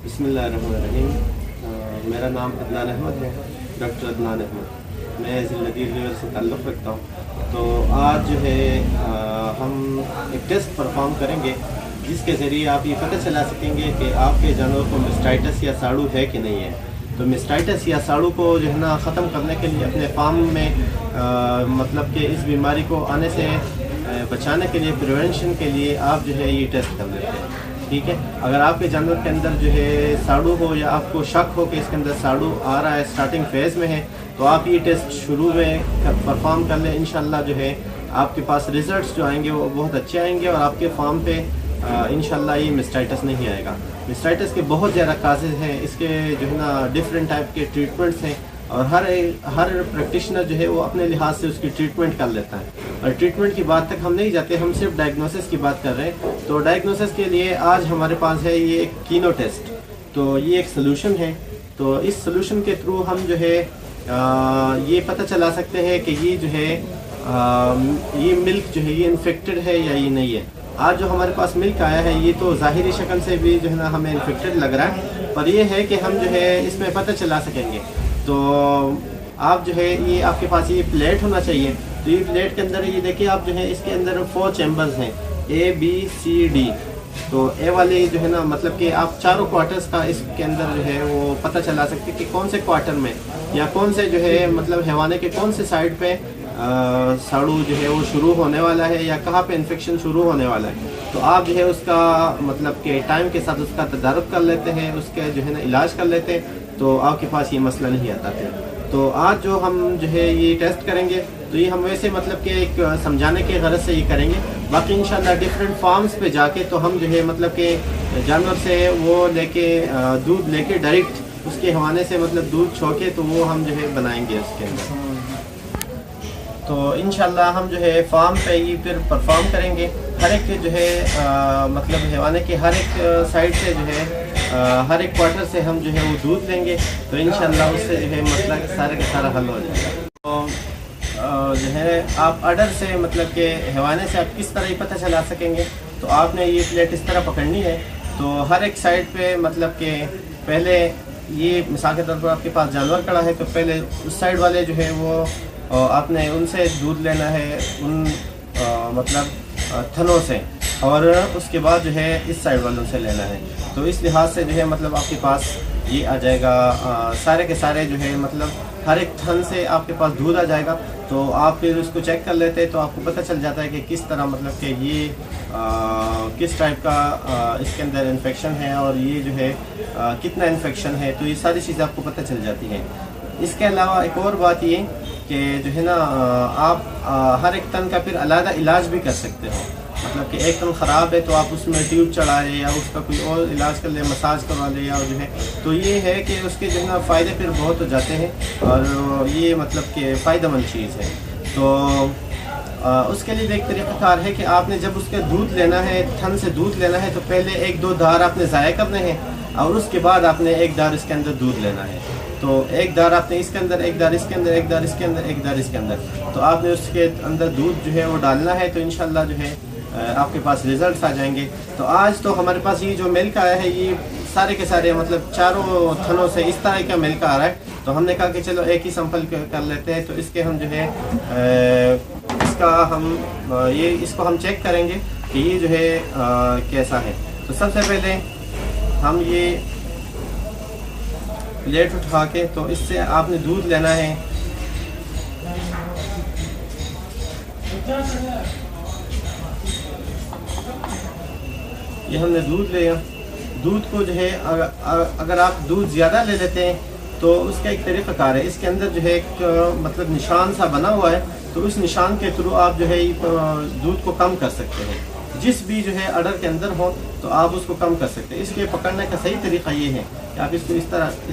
बिस्मिल्लाहिर्रहमानिर्रहीम। मेरा नाम अदनान अहमद है, डॉक्टर अदनान अहमद। मैं ज़िला लेवल से ताल्लुक़ रखता हूँ। तो आज जो है हम एक टेस्ट परफॉर्म करेंगे जिसके ज़रिए आप ये पता चला सकेंगे कि आपके जानवर को मास्टाइटिस या साड़ू है कि नहीं है। तो मास्टाइटिस या साड़ू को जो है ना ख़त्म करने के लिए अपने फार्म में मतलब कि इस बीमारी को आने से बचाने के लिए, प्रिवेंशन के लिए आप जो है ये टेस्ट कर लेते हैं। ठीक है, अगर आपके जानवर के अंदर जो है साड़ू हो या आपको शक हो कि इसके अंदर साड़ू आ रहा है, स्टार्टिंग फेज़ में है, तो आप ये टेस्ट शुरू में परफॉर्म कर लें। इंशाल्लाह जो है आपके पास रिज़ल्ट्स जो आएंगे वो बहुत अच्छे आएंगे और आपके फार्म पे इंशाल्लाह ये मास्टाइटिस नहीं आएगा। मास्टाइटिस के बहुत ज़्यादा काजेज़ हैं, इसके जो है ना डिफरेंट टाइप के ट्रीटमेंट्स हैं और हर प्रैक्टिशनर जो है वो अपने लिहाज से उसकी ट्रीटमेंट कर लेता है। और ट्रीटमेंट की बात तक हम नहीं जाते, हम सिर्फ डायग्नोसिस की बात कर रहे हैं। तो डायग्नोसिस के लिए आज हमारे पास है ये एक कीनो टेस्ट। तो ये एक सोल्यूशन है। तो इस सोल्यूशन के थ्रू हम जो है ये पता चला सकते हैं कि ये जो है ये मिल्क जो है ये इन्फेक्टेड है या ये नहीं है। आज जो हमारे पास मिल्क आया है ये तो ज़ाहिरी शक्ल से भी जो है ना हमें इन्फेक्टेड लग रहा है, पर ये है कि हम जो है इसमें पता चला सकेंगे। तो आप जो है ये आपके पास ये प्लेट होना चाहिए। तो ये प्लेट के अंदर ये देखिए आप जो है इसके अंदर 4 चैम्बर्स हैं, A B C D। तो ए वाले जो है ना मतलब कि आप चारों क्वार्टर्स का इसके अंदर जो है वो पता चला सकते हैं कि कौन से क्वार्टर में या कौन से जो है मतलब हैवाने के कौन से साइड पे साड़ू जो है वो शुरू होने वाला है या कहाँ पे इन्फेक्शन शुरू होने वाला है। तो आप जो है उसका मतलब कि टाइम के साथ उसका तदारुक कर लेते हैं, उसके जो है ना इलाज कर लेते हैं, तो आपके पास ये मसला नहीं आता था। तो आज जो हम जो है ये टेस्ट करेंगे तो ये हम वैसे मतलब कि एक समझाने के गरज से ये करेंगे। बाकी इंशाल्लाह डिफरेंट फार्म्स पे जाके तो हम जो है मतलब कि जानवर से वो लेके दूध लेके डायरेक्ट उसके हवाले से मतलब दूध छोके तो वो हम जो है बनाएंगे उसके अंदर। तो इंशाल्लाह हम जो है फार्म पे ये फिर परफॉर्म करेंगे। हर एक जो है मतलब हैवाने के हर एक साइड से जो है हर एक क्वार्टर से हम जो है वो दूध लेंगे, तो इंशाल्लाह उससे जो है मसला सारे का सारा हल हो जाएगा। तो जो है आप अडर से मतलब के हैवाने से आप किस तरह ही पता चला सकेंगे। तो आपने ये प्लेट इस तरह पकड़नी है। तो हर एक साइड पे मतलब के पहले ये मिसाल के तौर पर आपके पास जानवर खड़ा है तो पहले उस साइड वाले जो है वो आपने उनसे दूध लेना है, उन मतलब थनों से, और उसके बाद जो है इस साइड वालों से लेना है। तो इस लिहाज से जो है मतलब आपके पास ये आ जाएगा सारे के सारे जो है मतलब हर एक थन से आपके पास दूध आ जाएगा। तो आप फिर उसको चेक कर लेते हैं तो आपको पता चल जाता है कि किस तरह मतलब कि ये किस टाइप का इसके अंदर इन्फेक्शन है और ये जो है कितना इन्फेक्शन है। तो ये सारी चीज़ें आपको पता चल जाती हैं। इसके अलावा एक और बात ये कि जो है ना आप हर एक तन का फिर अलग इलाज भी कर सकते हो। मतलब कि एक तन ख़राब है तो आप उसमें ट्यूब चढ़ा ले या उसका कोई और इलाज कर ले, मसाज करवा ले या जो है। तो ये है कि उसके जो है ना फ़ायदे फिर बहुत हो जाते हैं और ये मतलब कि फ़ायदेमंद चीज़ है। तो उसके लिए एक तरीक़ाकार है कि आपने जब उसका दूध लेना है, थन से दूध लेना है, तो पहले 1-2 दार आपने ज़ाया करने हैं और उसके बाद आपने 1 दार इसके अंदर दूध लेना है। तो 1 दार आपने इसके अंदर, 1 दार इसके अंदर, 1 दार इसके अंदर, 1 दार इसके अंदर, तो आपने उसके अंदर दूध जो है वो डालना है। तो इंशाल्लाह जो है आपके पास रिजल्ट्स आ जाएंगे। तो आज तो हमारे पास ये जो मिल्क आया है ये सारे के सारे मतलब चारों थनों से इस तरह का मिल्क आ रहा है। तो हमने कहा कि चलो एक ही सैंपल कर लेते हैं। तो इसके हम जो है इसका हम इसको हम चेक करेंगे कि ये जो है कैसा है। तो सबसे पहले हम ये प्लेट उठा के तो इससे आपने दूध लेना है। ये हमने दूध लिया। दूध को जो है अगर आप दूध ज़्यादा ले लेते हैं तो उसका एक तरीक़ाकार है। इसके अंदर जो है एक मतलब निशान सा बना हुआ है, तो उस निशान के थ्रू आप जो है दूध को कम कर सकते हैं। जिस भी जो है अडर के अंदर हो तो आप उसको कम कर सकते हैं। इसके पकड़ने का सही तरीका ये है कि आप इसको इस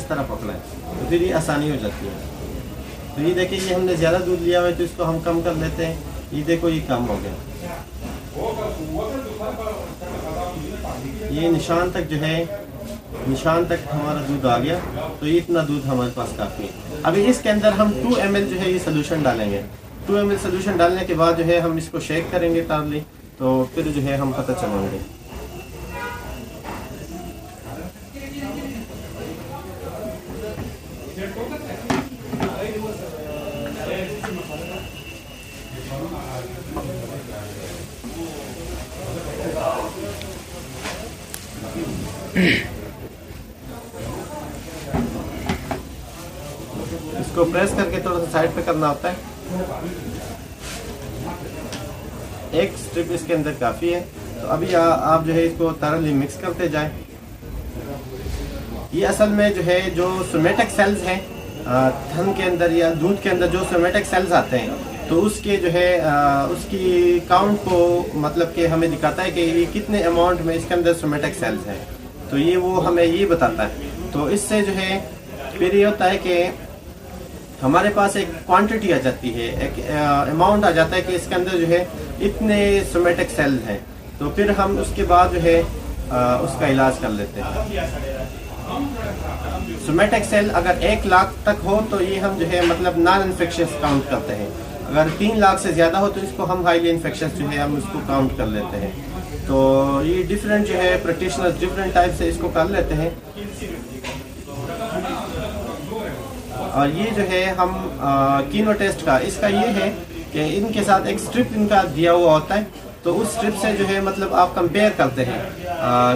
तरह पकड़ें तो फिर ये आसानी हो जाती है। तो ये देखिए ये हमने ज़्यादा दूध लिया हुआ है तो इसको हम कम कर लेते हैं। ये देखो ये कम हो गया। ये निशान तक जो है निशान तक हमारा दूध आ गया। तो ये इतना दूध हमारे पास काफ़ी है। अभी इसके अंदर हम 2 ml जो है ये सोल्यूशन डालेंगे। 2 ml सोल्यूशन डालने के बाद जो है हम इसको शेक करेंगे तारली, तो फिर जो है हम पता चलेंगे। इसको प्रेस करके थोड़ा सा साइड पे करना होता है। एक स्ट्रिप इसके अंदर काफ़ी है। तो अभी आप जो है इसको thoroughly मिक्स करते जाएं। ये असल में जो है जो सोमेटिक सेल्स हैं थन के अंदर या दूध के अंदर जो सोमेटिक सेल्स आते हैं, तो उसके जो है उसकी काउंट को मतलब कि हमें दिखाता है कि ये कितने अमाउंट में इसके अंदर सोमेटिक सेल्स हैं, तो ये वो हमें ये बताता है। तो इससे जो है फिर ये होता है कि हमारे पास एक क्वांटिटी आ जाती है, एक अमाउंट आ जाता है कि इसके अंदर जो है इतने सोमेटिक सेल्स हैं। तो फिर हम उसके बाद जो है उसका इलाज कर लेते हैं। सोमेटिक सेल अगर 1 लाख तक हो तो ये हम जो है मतलब नॉन इन्फेक्शियस काउंट करते हैं। अगर 3 लाख से ज़्यादा हो तो इसको हम हाईली इन्फेक्शियस जो है हम इसको काउंट कर लेते हैं। तो ये डिफरेंट जो है प्रैक्टिशनर्स डिफरेंट टाइप से इसको कर लेते हैं। और ये जो है हम कीनो टेस्ट का इसका ये है कि इनके साथ एक स्ट्रिप इनका दिया हुआ होता है, तो उस स्ट्रिप से जो है मतलब आप कंपेयर करते हैं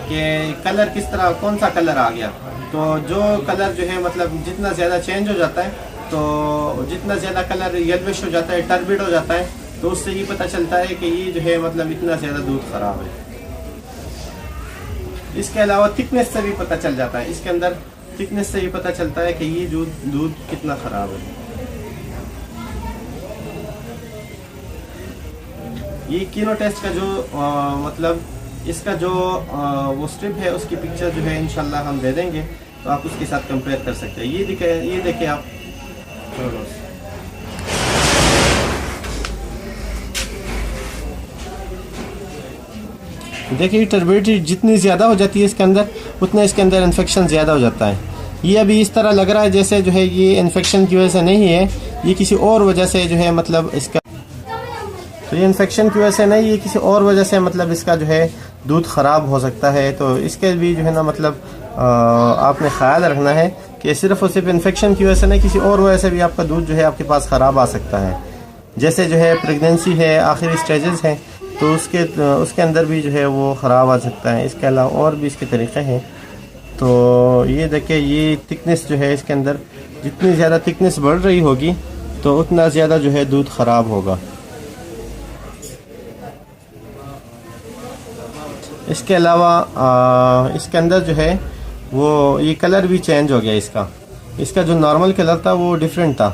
कि कलर किस तरह, कौन सा कलर आ गया। तो जो कलर जो है मतलब जितना ज़्यादा चेंज हो जाता है, तो जितना ज़्यादा कलर येलोइश हो जाता है, टर्बिड हो जाता है, तो उससे ये पता चलता है कि ये जो है मतलब इतना ज़्यादा दूध ख़राब है। इसके अलावा थिकनेस से भी पता चल जाता है, इसके अंदर थिकनेस से भी पता चलता है कि ये दूध कितना ख़राब है। ये कीनो टेस्ट का जो मतलब इसका जो वो स्ट्रिप है उसकी पिक्चर जो है इंशाल्लाह हम दे देंगे, तो आप उसके साथ कंपेयर कर सकते हैं। ये देखें आप, देखिए टर्बिडिटी जितनी ज़्यादा हो जाती है इसके अंदर, उतना इसके अंदर इन्फेक्शन ज़्यादा हो जाता है। ये अभी इस तरह लग रहा है जैसे जो है ये इन्फेक्शन की वजह से नहीं है, ये किसी और वजह से जो है मतलब इसका, तो ये इन्फेक्शन की वजह से नहीं, ये किसी और वजह से मतलब इसका जो है दूध ख़राब हो सकता है। तो इसके भी जो है ना मतलब आपने ख्याल रखना है कि सिर्फ और सिर्फ इन्फेक्शन की वजह से नहीं, किसी और वजह से भी आपका दूध जो है आपके पास ख़राब आ सकता है। जैसे जो है प्रेगनेंसी है, आखिरी स्टेजेस हैं, तो उसके अंदर भी जो है वो ख़राब आ सकता है। इसके अलावा और भी इसके तरीक़े हैं। तो ये देखिए ये थिकनेस जो है इसके अंदर, जितनी ज़्यादा थिकनेस बढ़ रही होगी तो उतना ज़्यादा जो है दूध ख़राब होगा। इसके अलावा इसके अंदर जो है वो ये कलर भी चेंज हो गया। इसका जो नॉर्मल कलर था वो डिफरेंट था,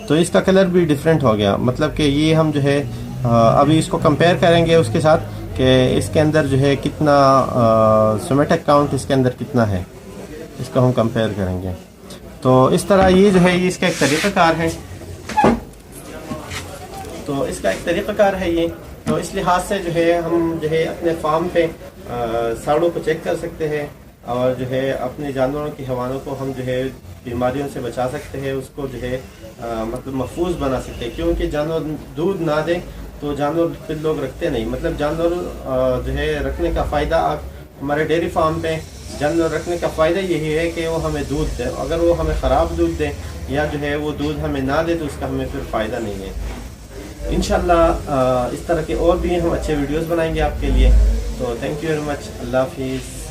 तो इसका कलर भी डिफरेंट हो गया। मतलब कि ये हम जो है अभी इसको कंपेयर करेंगे उसके साथ कि इसके अंदर जो है कितना सोमेटिक काउंट इसके अंदर कितना है, इसको हम कंपेयर करेंगे। तो इस तरह ये जो है ये इसका एक तरीक़ाकार है। तो इसका एक तरीक़ाकार है ये। तो इस लिहाज से जो है हम जो है अपने फार्म पे साड़ों को चेक कर सकते हैं और जो है अपने जानवरों की हवानों को हम जो है बीमारियों से बचा सकते हैं, उसको जो है मतलब महफूज बना सकते हैं। क्योंकि जानवर दूध ना दें तो जानवर फिर लोग रखते नहीं। मतलब जानवर जो है रखने का फ़ायदा, हमारे डेयरी फार्म पे जानवर रखने का फ़ायदा यही है कि वो हमें दूध दे। अगर वो हमें ख़राब दूध दे या जो है वो दूध हमें ना दे तो उसका हमें फिर फ़ायदा नहीं है। इंशाल्लाह इस तरह के और भी हम अच्छे वीडियोस बनाएंगे आपके लिए। तो थैंक यू वेरी मच। अल्लाह हाफिज़।